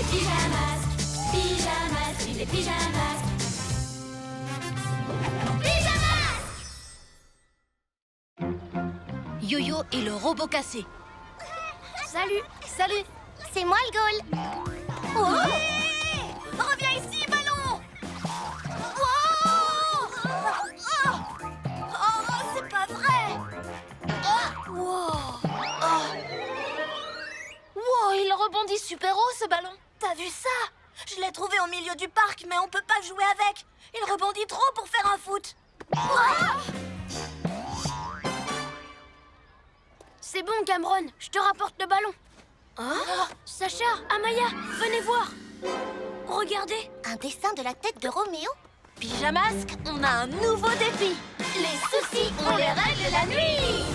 les pyjamas. Pyjamas, vive les pyjamas. Pyjamas! Yo-Yo et le robot cassé. Salut. Salut. C'est moi le goal. Oh, reviens ici, ballon. Oh, c'est pas vrai. Wow, il rebondit super haut, ce ballon. T'as vu ça? Je l'ai trouvé au milieu du parc, mais on peut pas jouer avec. Il rebondit trop pour faire un foot. C'est bon, Cameron. Je te rapporte le ballon. Sacha, Amaya, venez voir. Regardez. Un dessin de la tête de Roméo? Pyjamasque, on a un nouveau défi. Les soucis, on les règle la nuit.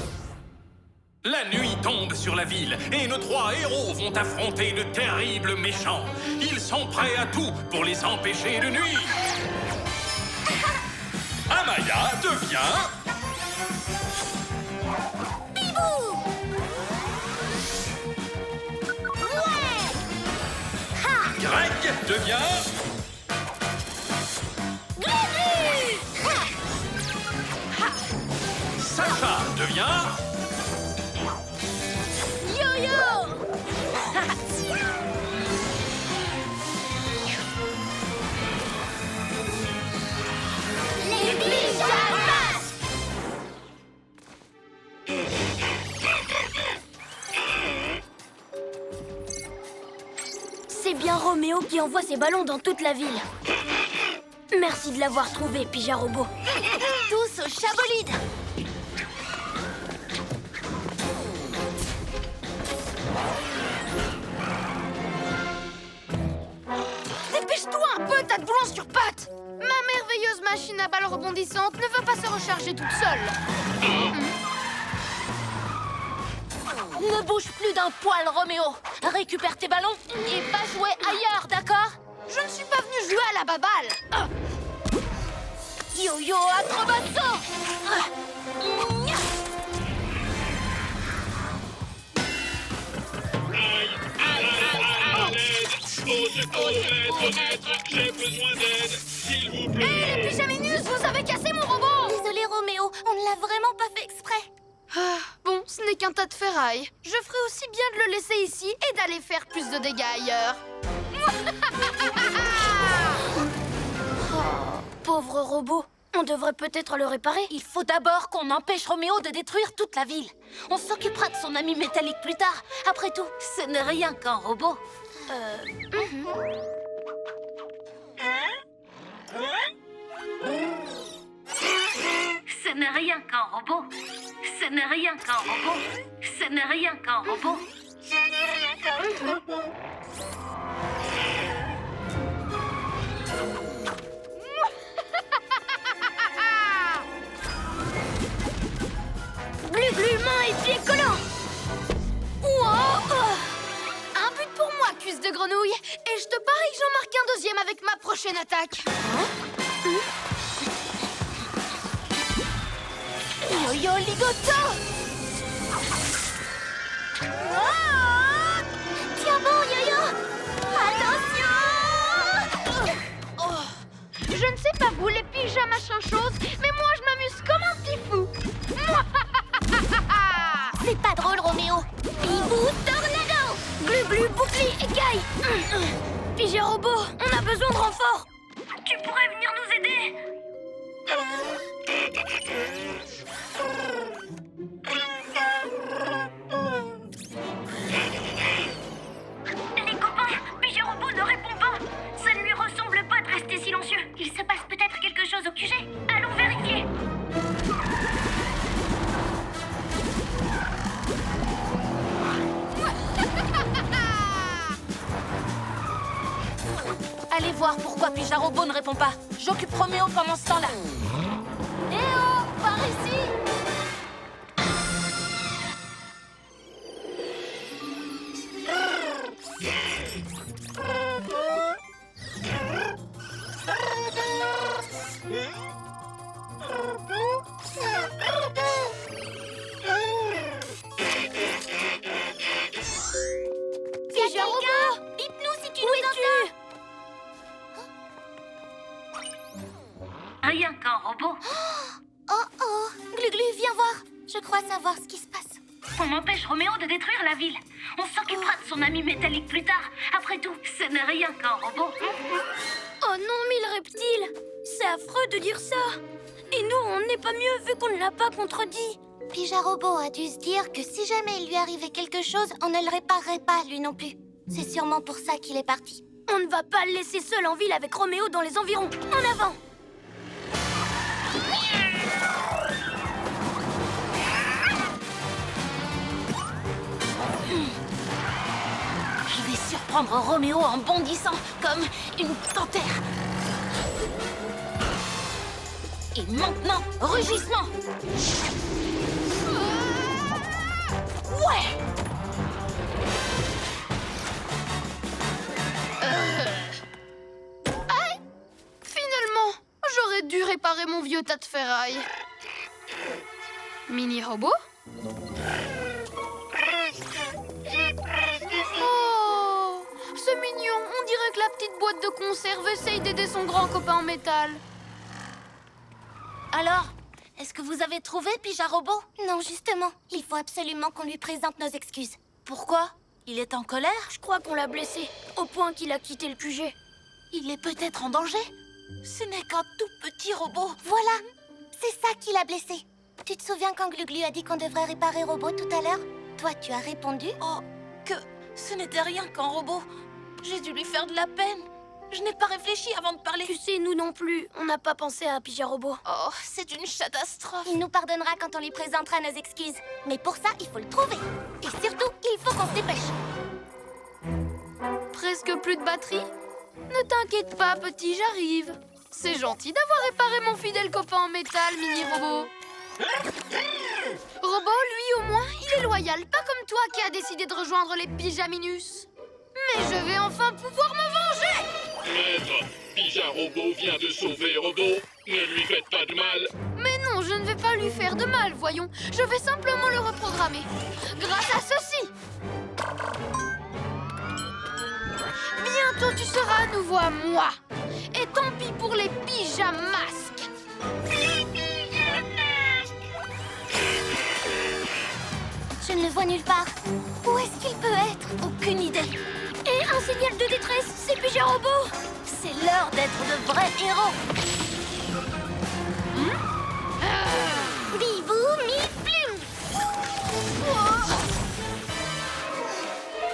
La nuit tombe sur la ville et nos trois héros vont affronter de terribles méchants. Ils sont prêts à tout pour les empêcher de nuire. Amaya devient... Bibou! Greg devient... Sacha devient... Yo-Yo. Les pyjamas! C'est bien Roméo qui envoie ses ballons dans toute la ville. Merci de l'avoir trouvé, Pyja Robot. Tous au chabolide. Dépêche-toi un peu, tas de boulons sur pattes. Ma merveilleuse machine à balles rebondissantes ne veut pas se recharger toute seule. Ne bouge plus d'un poil, Roméo. Récupère tes ballons et va jouer ailleurs, d'accord? Je ne suis pas venue jouer à la baballe. Yo-Yo acrobato. Au secours, maître, j'ai besoin d'aide, s'il vous plaît. Hé, les pyjaminus, vous avez cassé mon robot. Désolé Roméo, on ne l'a vraiment pas fait exprès. Bon, ce n'est qu'un tas de ferraille. Je ferai aussi bien de le laisser ici et d'aller faire plus de dégâts ailleurs. Pauvre robot, on devrait peut-être le réparer. Il faut d'abord qu'on empêche Roméo de détruire toute la ville. On s'occupera de son ami métallique plus tard. Après tout, ce n'est rien qu'un robot. Ce n'est rien qu'un robot. Ce n'est rien qu'un robot. Ce n'est rien qu'un robot. Glu-glu, main et pieds collants. Un but pour moi, cuisse de grenouille. Et je te parie que j'en marque un deuxième avec ma prochaine attaque. Yo-Yo ligoto. Tiens bon, Yo-Yo! Attention! Je ne sais pas vous, les pyjamas machin chose, mais moi je m'amuse comme un petit fou. C'est pas drôle, Roméo! Bibou tornado! Glu-glu, bouclier, écaille. Pyja robot, on a besoin de renfort. Tu pourrais venir nous aider? Les copains, Pyja Robot ne répond pas. Ça ne lui ressemble pas de rester silencieux. Il se passe peut-être quelque chose au QG. Allons vérifier. Allez voir pourquoi Pyja Robot ne répond pas. J'occupe Roméo pendant ce temps-là. Eh oh, par ici! Pyja Robot! Bip-nous si tu nous rien qu'un robot. Oh oh, Glu-Glu, viens voir. Je crois savoir ce qui se passe. On empêche Roméo de détruire la ville. On s'occupera de son ami métallique plus tard. Après tout, ce n'est rien qu'un robot. Oh non, mille reptiles. C'est affreux de dire ça. Et nous, on n'est pas mieux vu qu'on ne l'a pas contredit. Pijarobot a dû se dire que si jamais il lui arrivait quelque chose, on ne le réparerait pas, lui non plus. C'est sûrement pour ça qu'il est parti. On ne va pas le laisser seul en ville avec Roméo dans les environs. En avant! Je vais surprendre Roméo en bondissant comme une panthère. Et maintenant, rugissement! Ouais! Finalement, j'aurais dû réparer mon vieux tas de ferraille. Mini-robot? Oh, c'est mignon. On dirait que la petite boîte de conserve essaye d'aider son grand copain en métal. Alors, est-ce que vous avez trouvé Pijarobot? Non, justement. Il faut absolument qu'on lui présente nos excuses. Pourquoi? Il est en colère? Je crois qu'on l'a blessé, au point qu'il a quitté le QG. Il est peut-être en danger? Ce n'est qu'un tout petit robot. Voilà, c'est ça qui l'a blessé. Tu te souviens quand Glu-Glu a dit qu'on devrait réparer Robot tout à l'heure? Toi, tu as répondu? Oh, que ce n'était rien qu'un robot. J'ai dû lui faire de la peine. Je n'ai pas réfléchi avant de parler. Tu sais, nous non plus. On n'a pas pensé à Pijarobot. Oh, c'est une catastrophe. Il nous pardonnera quand on lui présentera nos excuses. Mais pour ça, il faut le trouver. Et surtout, il faut qu'on se dépêche. Presque plus de batterie? Ne t'inquiète pas, petit, j'arrive. C'est gentil d'avoir réparé mon fidèle copain en métal, mini-robot. Robot, lui, au moins, il est loyal. Pas comme toi qui a décidé de rejoindre les Pyjaminus. Mais je vais enfin pouvoir me venger! Maître, Pijarobot vient de sauver Robot. Ne lui faites pas de mal. Mais non, je ne vais pas lui faire de mal, voyons. Je vais simplement le reprogrammer. Grâce à ceci. Bientôt, tu seras à nouveau à moi. Et tant pis pour les pyjamasques. Je ne le vois nulle part. Où est-ce qu'il peut être? Aucune idée. Et un signal de détresse, c'est Pijarobot. C'est l'heure d'être de vrais héros. Bibou, mi-plume.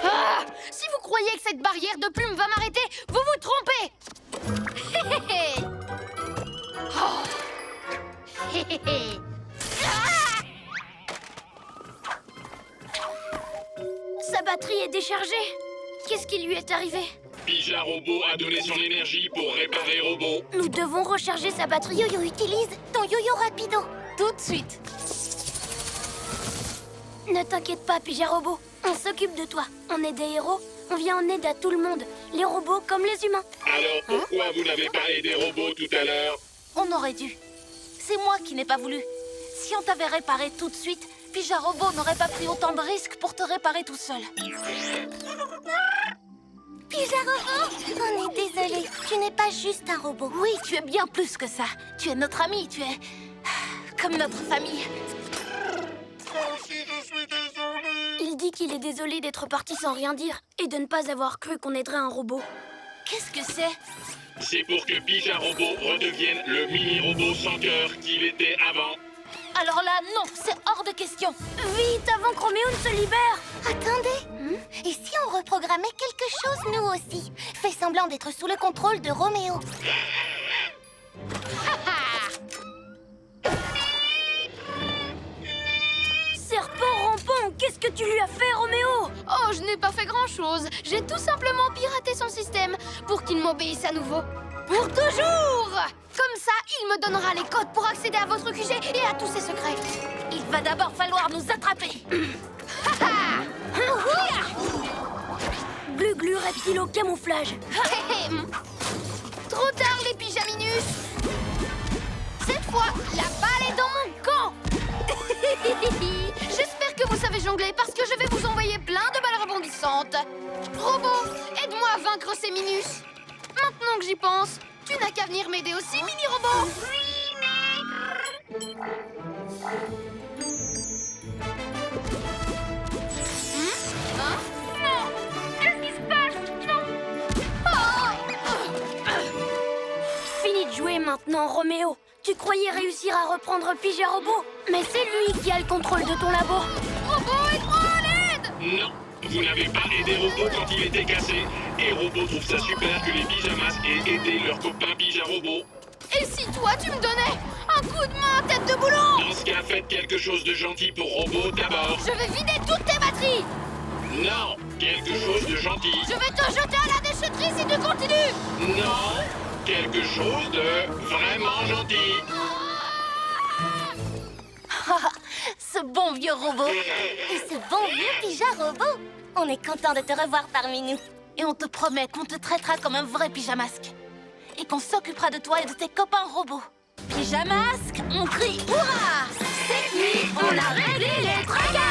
Ah, si vous croyez que cette barrière de plumes va m'arrêter, vous vous trompez. Sa batterie est déchargée. Qu'est-ce qui lui est arrivé? Pijarobot a donné son énergie pour réparer Robot. Nous devons recharger sa batterie. Yo-Yo, utilise ton yo-yo rapido. Tout de suite. Ne t'inquiète pas, Pijarobot. On s'occupe de toi. On est des héros. On vient en aide à tout le monde. Les robots comme les humains. Alors pourquoi vous n'avez pas aidé Robot tout à l'heure? On aurait dû. C'est moi qui n'ai pas voulu. Si on t'avait réparé tout de suite, Pijarobot n'aurait pas pris autant de risques pour te réparer tout seul. Pijarobot, on est désolé. Tu n'es pas juste un robot. Oui, tu es bien plus que ça. Tu es notre ami, tu es comme notre famille. Il dit qu'il est désolé d'être parti sans rien dire et de ne pas avoir cru qu'on aiderait un robot. Qu'est-ce que c'est? C'est pour que Pijarobot redevienne le mini-robot sans cœur qu'il était avant. Alors là, non, c'est hors de question. Vite, avant que Roméo ne se libère. Attendez. Et si on reprogrammait quelque chose, nous aussi? Fais semblant d'être sous le contrôle de Roméo. Serpent rampant, qu'est-ce que tu lui as fait, Roméo? Oh, je n'ai pas fait grand-chose. J'ai tout simplement piraté son système pour qu'il m'obéisse à nouveau. Pour toujours! Comme ça, il me donnera les codes pour accéder à votre QG et à tous ses secrets. Il va d'abord falloir nous attraper. Glu-Glu, reptile au camouflage. Trop tard, les pyjaminus. Cette fois, la balle est dans mon camp. J'espère que vous savez jongler parce que je vais vous envoyer plein de balles rebondissantes. Robot, aide-moi à vaincre ces minus. Maintenant que j'y pense, tu n'as qu'à venir m'aider aussi, mini-robot. Qu'est-ce qui se passe? Non! Fini de jouer maintenant, Roméo. Tu croyais réussir à reprendre Pija Robot, mais c'est lui qui a le contrôle de ton labo. Robot est trop à l'aide! Non, vous n'avez pas aidé Robot quand il était cassé. Et Robot trouve ça super que les pyjamas aient aidé leur copain Pija Robot. Et si toi, tu me donnais un coup de main, tête de boulon? Dans ce cas, faites quelque chose de gentil pour Robot d'abord. Je vais vider toutes tes batteries! Non, quelque chose de gentil. Je vais te jeter à la déchetterie si tu continues! Non, quelque chose de vraiment gentil. Ce bon vieux robot. Et ce bon vieux Pija Robot. On est content de te revoir parmi nous. Et on te promet qu'on te traitera comme un vrai pyjamasque. Et qu'on s'occupera de toi et de tes copains robots. Pyjamasque, on crie hurrah! Cette nuit, on a réglé les tracas!